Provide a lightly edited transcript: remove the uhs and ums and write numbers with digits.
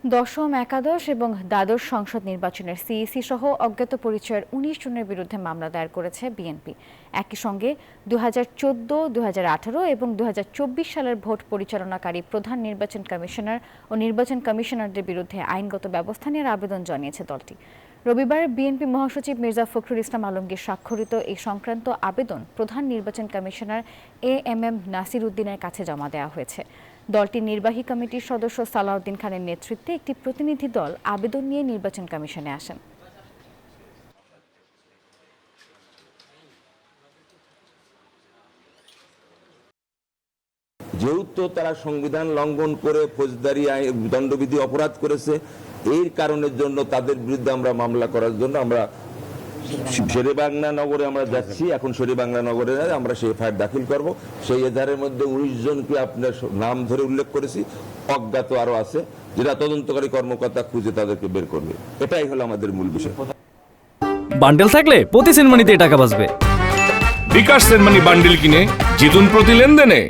দশম, একাদশ এবং দ্বাদশ সংসদ নির্বাচনের সিইসি সহ অজ্ঞাত পরিচয়ের ১৯ জনের বিরুদ্ধে মামলা দায়ের করেছে বিএনপি। একই সঙ্গে ২০১৪, ২০১৮ এবং ২০২৪ সালের ভোট পরিচালনাকারী প্রধান নির্বাচন কমিশনার ও নির্বাচন কমিশনারদের বিরুদ্ধে আইনগত ব্যবস্থা নেওয়ার আবেদন জানিয়েছে দলটি। রবিবার বিএনপি মহাসচিব মির্জা ফখরুল ইসলাম আলমগীর স্বাক্ষরিত এই সংক্রান্ত আবেদন প্রধান নির্বাচন কমিশনার এএমএম নাসির উদ্দিনের কাছে জমা দেওয়া হয়েছে। দলটির নির্বাহী কমিটির সদস্য সালাউদ্দিন খানের নেতৃত্বে একটি প্রতিনিধি দল আবেদন নিয়ে নির্বাচন কমিশনে আসেন। যেহেতু তারা সংবিধান লঙ্ঘন করে ফৌজদারি দণ্ডবিধি অপরাধ করেছে, এই কারণের জন্য তাদের বিরুদ্ধে আমরা মামলা করার জন্য আমরা শেরেবাংলা নগরে আমরা যাচ্ছি। এখন শেরেবাংলা নগরে আমরা সেই এফআইআর দাখিল করব। সেই এধারের মধ্যে ১৯ জনকে আপনার নাম ধরে উল্লেখ করেছি, অজ্ঞাত আরো আছে, যেটা তদন্তকারী কর্মকর্তা খুঁজে তাদেরকে বের করবে। এটাই হলো আমাদের মূল বিষয়। বান্ডেল থাকলে প্রতি সেনমানিতে টাকা বাঁচবে। বিকাশ সেনমানি বান্ডেল কিনে জিতুন প্রতি লেনদেনে।